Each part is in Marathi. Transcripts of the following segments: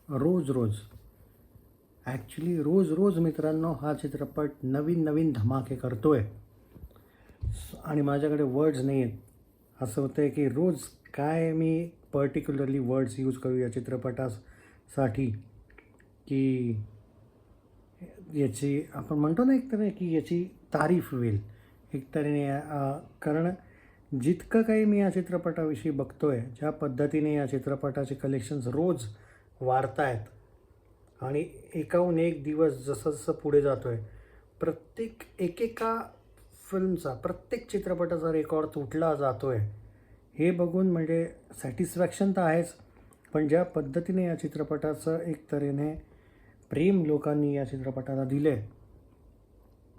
रोज रोज ॲक्च्युली रोज रोज मित्रांनो हा चित्रपट नवीन नवीन धमाके करतो आहे आणि माझ्याकडे वर्ड्स नाही आहेत. असं होतं आहे की रोज काय मी पर्टिक्युलरली वर्ड्स यूज करू या चित्रपटासाठी की याची आपण म्हणतो ना एक तर की याची तारीफ होईल एक तऱ्हेने. कारण जितकं काही मी या चित्रपटाविषयी बघतो आहे, ज्या पद्धतीने या चित्रपटाचे कलेक्शन्स रोज वाढत आहेत आणि एकाहून एक दिवस जसं जसं पुढे जातो आहे, प्रत्येक एकेका फिल्मचा, प्रत्येक चित्रपटाचा रेकॉर्ड तुटला जातो आहे. हे बघून म्हणजे सॅटिस्फॅक्शन तर आहेच, पण ज्या पद्धतीने या चित्रपटाचं एक तऱ्हेने प्रेम लोकांनी या चित्रपटाला दिले,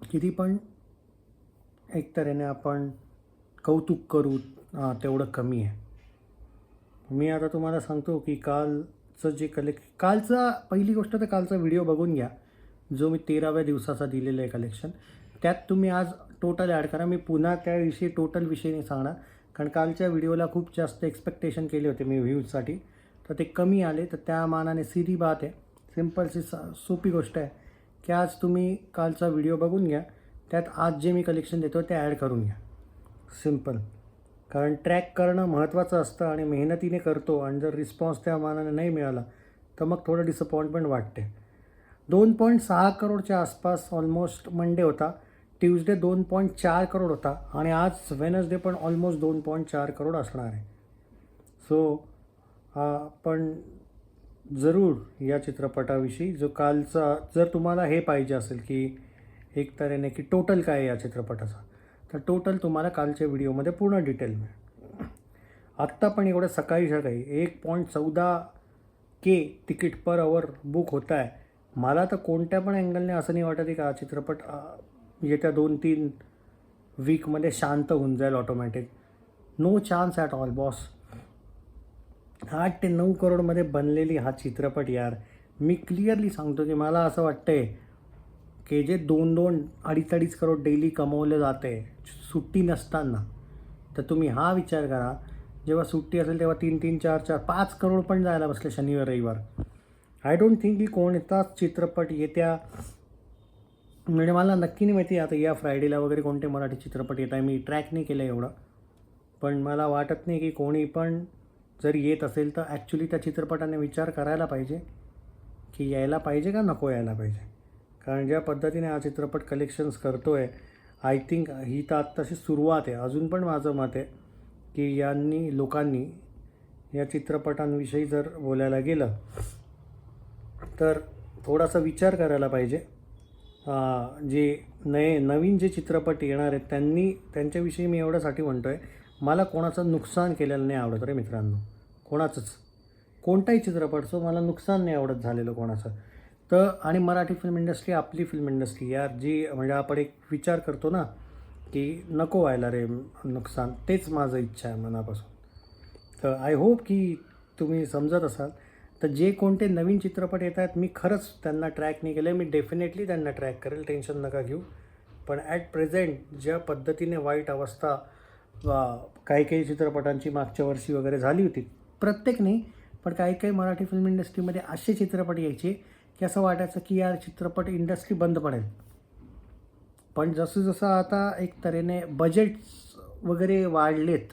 किती पण एक तऱ्हेने आपण कौतुक करू तेवढं कमी आहे. मी आता तुम्हाला सांगतो की कालचं जे कालचा पहिली गोष्ट तर कालचा व्हिडिओ बघून घ्या, जो मी 13व्या दिवसाचा दिलेला आहे कलेक्शन. त्यात तुम्ही आज टोटल ॲड करा. मी पुन्हा त्याविषयी टोटल विषयी नाही सांगणार, कारण कालच्या व्हिडिओला खूप जास्त एक्सपेक्टेशन केले होते मी व्ह्यूजसाठी, तर ते कमी आले. तर त्या मानाने सीधी बात आहे, सिम्पलची सोपी गोष्ट आहे की आज तुम्ही कालचा व्हिडिओ बघून घ्या, त्यात आज जे मी कलेक्शन देतो ते ॲड करून घ्या. सिम्पल. कारण ट्रॅक करणं महत्त्वाचं असतं आणि मेहनतीने करतो आणि जर रिस्पॉन्स त्या मानाने नाही मिळाला तर मग थोडं डिसअपॉइंटमेंट वाटते. 2.6 करोडच्या आसपास ऑलमोस्ट मंडे होता. ट्यूजडे 2.4 करोड होता आणि आज वेनसडे पण ऑलमोस्ट 2.4 करोड असणार आहे. सो पण जरूर या चित्रपटाविषयी जो कालचा, जर तुम्हाला हे पाहिजे असेल की एक तऱ्हेने की टोटल काय आहे या चित्रपटाचा, तर टोटल तुम्हाला कालच्या व्हिडिओमध्ये पूर्ण डिटेल मिळेल. आत्ता पण एवढं सकाळी 1.14K ticket per hour book होत आहे. मला तर कोणत्या पण अँगलने असं नाही वाटत आहे का हा चित्रपट येत्या 2-3 वीकमध्ये शांत होऊन जाईल automatic. No chance at all boss. 8 ते 9 करोडमध्ये बनलेली हा चित्रपट यार, मी क्लिअरली सांगतो की मला असं वाटतं आहे की जे 2-2, 2.5 करोड डेली कमवले जाते सुट्टी नसताना, तर तुम्ही हा विचार करा जेव्हा सुट्टी असेल तेव्हा 3-3, 4-4, 5 करोड पण जायला बसले शनिवार रविवार. आय डोंट थिंक की कोणताच चित्रपट येत्या, म्हणजे मला नक्की नाही माहिती आता या फ्रायडेला वगैरे कोणते मराठी चित्रपट येत आहे, मी ट्रॅक नाही केलं एवढं, पण मला वाटत नाही की कोणी पण जर येत असेल तर ॲक्च्युली त्या चित्रपटाने विचार करायला पाहिजे की यायला पाहिजे का नको यायला पाहिजे. कारण ज्या पद्धतीने हा चित्रपट कलेक्शन्स करतो आहे, आय थिंक ही तर आत्ताशी सुरुवात आहे. अजून पण माझं मत आहे की लोकांनी या चित्रपटांविषयी जर बोलायला गेलं तर थोडासा विचार करायला पाहिजे. जे नवीन जे चित्रपट येणार आहेत त्यांच्याविषयी मी एवढ्यासाठी म्हणतो आहे, मला कोणाचं नुकसान केलेलं नाही आवडत रे मित्रांनो, कोणाचंच. कोणताही चित्रपट सो मला नुकसान नाही आवडत झालेलं कोणाचं. तर आणि मराठी फिल्म इंडस्ट्री आपली फिल्म इंडस्ट्री यार, जी म्हणजे आपण एक विचार करतो ना की नको व्हायला रे नुकसान, तेच माझं इच्छा आहे मनापासून. तर आय होप की तुम्ही समजत असाल. तर जे कोणते नवीन चित्रपट येत आहेत मी खरंच त्यांना ट्रॅक नाही केलं, मी डेफिनेटली त्यांना ट्रॅक करेल, टेन्शन नका घेऊ. पण ॲट प्रेझेंट ज्या पद्धतीने वाईट अवस्था काही काही चित्रपटांची मागच्या वर्षी वगैरे झाली होती, प्रत्येक नाही पण काही काही मराठी फिल्म इंडस्ट्रीमध्ये असे चित्रपट यायचे की असं वाटायचं की यार चित्रपट इंडस्ट्री बंद पडेल. पण जसं जसं आता एक तऱ्हेने बजेट्स वगैरे वाढलेत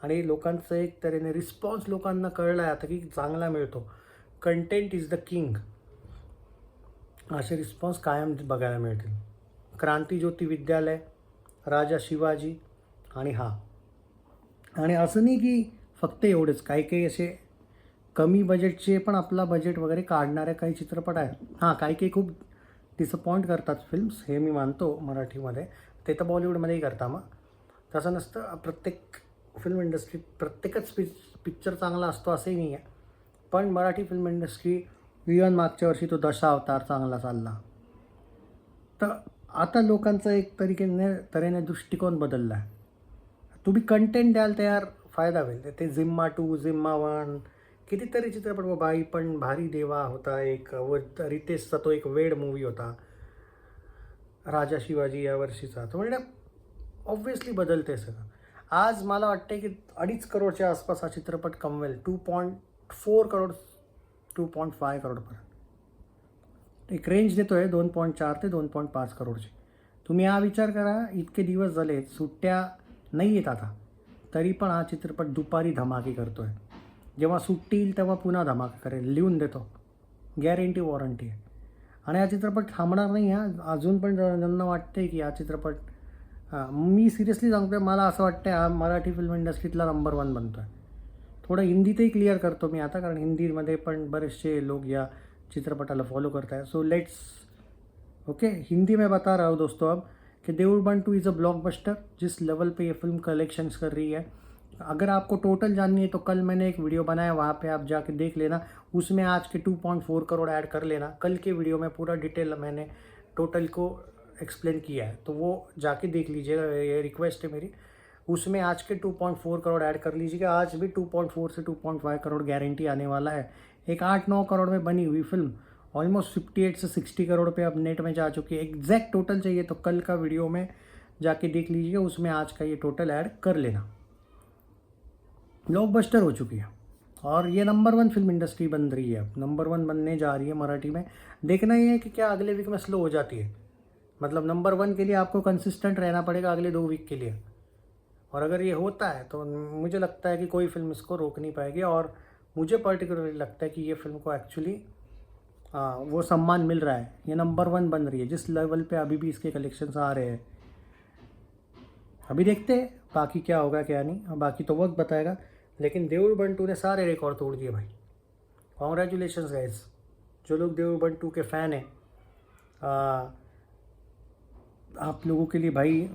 आणि लोकांचं एक तऱ्हेने रिस्पॉन्स लोकांना कळला आहे आता की चांगला मिळतो, कंटेंट इज द किंग, असे रिस्पॉन्स कायम बघायला मिळतील. क्रांतिज्योती विद्यालय, राजा शिवाजी आणि आणि असं नाही की फक्त एवढेच, काही काही असे कमी बजेटचे पण आपला बजेट वगैरे काढणारे काही चित्रपट आहेत. काही काही खूप डिसअपॉइंट करतात फिल्म्स, हे मी मानतो मराठीमध्ये, ते तर बॉलिवूडमध्येही करता. मग तसं नसतं, प्रत्येक फिल्म इंडस्ट्री प्रत्येकच पिक्चर चांगला असतो असंही नाही आहे. पण मराठी फिल्म इंडस्ट्री इव्हन मागच्या वर्षी तो दशावतार चांगला चालला. तर आता लोकांचा एक तऱ्हेने दृष्टिकोन बदलला आहे. तुम्ही कंटेंट द्याल तयार फायदा होईल. ते झिम्मा 2, झिम्मा 1, कितीतरी चित्रपट, बाई पण भारी देवा होता एक, व रितेशचा तो एक वेड मूवी होता, राजा शिवाजी या वर्षीचा. तर म्हणजे ऑब्व्हियसली बदलते सगळं. आज मला वाटते की 2.5 करोडच्या आसपास हा चित्रपट कमवेल, 2.4 करोड 2.5 करोडपर्यंत एक रेंज देतो आहे 2.4 ते 2.5 करोडची. तुम्ही हा विचार करा, इतके दिवस झाले सुट्ट्या नाही येत आता, तरी पण हा चित्रपट दुपारी धमाके करतो आहे. जेव्हा सुट्टी येईल तेव्हा पुन्हा धमाका करेल, लिहून देतो, गॅरंटी वॉरंटी आहे. आणि हा चित्रपट थांबणार नाही. अजून पण ज्यांना वाटते की हा चित्रपट मी सिरियसली सांगतो आहे, मला असं वाटतं आहे हा मराठी फिल्म इंडस्ट्रीतला नंबर 1 बनतो आहे. थोडं हिंदीतही क्लिअर करतो मी आता, कारण हिंदीमध्ये पण बरेचसे लोग या चित्रपटाला फॉलो करता है. सो लेट्स ओके, हिंदी में बता रहा हूँ दोस्तों अब कि देऊळ बंद 2 इज़ अ ब्लॉकबस्टर. जिस लेवल पे ये फिल्म कलेक्शंस कर रही है, अगर आपको टोटल जाननी है तो कल मैंने एक वीडियो बनाया, वहाँ पे आप जाके देख लेना. उसमें आज के 2.4 करोड़ ऐड कर लेना. कल के वीडियो में पूरा डिटेल मैंने टोटल को एक्सप्लेन किया है, तो वो जाके देख लीजिएगा, ये रिक्वेस्ट है मेरी. उसमें आज के 2.4 करोड़ ऐड कर लीजिएगा. आज भी 2.4 से 2.5 करोड़ गारंटी आने वाला है. एक 8-9 करोड़ में बनी हुई फिल्म ऑलमोस्ट 58 से 60 करोड़ पे अब नेट में जा चुकी है. एग्जैक्ट टोटल चाहिए तो कल का वीडियो में जाके देख लीजिएगा, उसमें आज का ये टोटल ऐड कर लेना. ब्लॉकबस्टर हो चुकी है और ये नंबर 1 फिल्म इंडस्ट्री बन रही है, नंबर 1 बनने जा रही है मराठी में. देखना ये है कि क्या अगले वीक में स्लो हो जाती है. मतलब नंबर 1 के लिए आपको कंसिस्टेंट रहना पड़ेगा अगले 2 वीक के लिए, और अगर ये होता है तो मुझे लगता है कि कोई फिल्म इसको रोक नहीं पाएगी. और मुझे पर्टिकुलरली लगता है कि ये फिल्म को एक्चुअली वो सम्मान मिल रहा है. ये नंबर 1 बन रही है जिस लेवल पे अभी भी इसके कलेक्शंस आ रहे हैं. अभी देखते हैं बाकी क्या होगा क्या नहीं, बाकी तो वक्त बताएगा. लेकिन देऊळ बंद 2 ने सारे रिकॉर्ड तोड़ दिए भाई. कॉन्ग्रेचुलेशंस गाइस, जो लोग देऊळ बंद 2 के फ़ैन हैं. आप लोगों के लिए भाई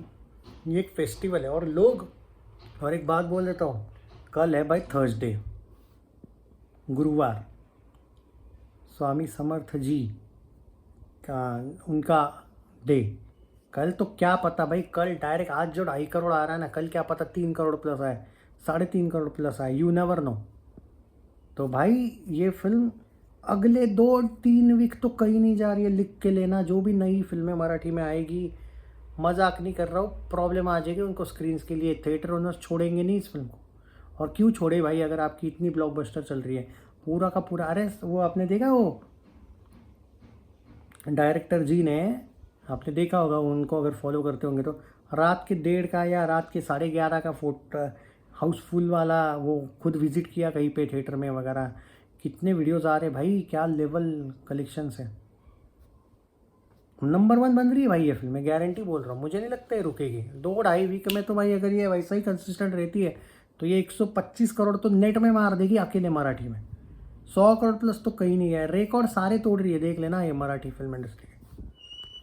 ये एक फेस्टिवल है. और एक बात बोल देता हूँ, कल है भाई थर्सडे, गुरुवार, स्वामी समर्थ जी का उनका डे. कल तो क्या पता भाई, कल डायरेक्ट आज जो 2.5 करोड़ आ रहा है ना, कल क्या पता 3 करोड़ प्लस आए, 3.5 करोड़ प्लस आए, यू नेवर नो. तो भाई ये फिल्म अगले 2-3 वीक तो कहीं नहीं जा रही है, लिख के लेना. जो भी नई फिल्में मराठी में आएगी, मजाक नहीं कर रहा हूँ, प्रॉब्लम आ जाएगी उनको स्क्रीन्स के लिए. थिएटर ओनर्स छोड़ेंगे नहीं इस फिल्म को. और क्यों छोड़े भाई, अगर आपकी इतनी ब्लॉकबस्टर चल रही है पूरा का पूरा. अरे वो आपने देखा, वो डायरेक्टर जी ने, आपने देखा होगा उनको, अगर फॉलो करते होंगे तो, रात के 1:30 का या रात के 11:30 का फोटो हाउसफुल वाला वो खुद विजिट किया कहीं पे थिएटर में वगैरह. कितने वीडियोस आ रहे भाई, क्या लेवल कलेक्शंस है. नंबर 1 बन रही है भाई ये फिल्म, मैं गारंटी बोल रहा हूँ. मुझे नहीं लगता है रुकेगी. 2-2.5 वीक में तो भाई अगर ये वैसा ही कंसिस्टेंट रहती है तो ये 125 करोड़ तो नेट में मार देगी अकेले मराठी में. 100 करोड़ प्लस तो कहीं नहीं है. रिकॉर्ड सारे तोड़ रही है, देख लेना ये मराठी फिल्म इंडस्ट्री.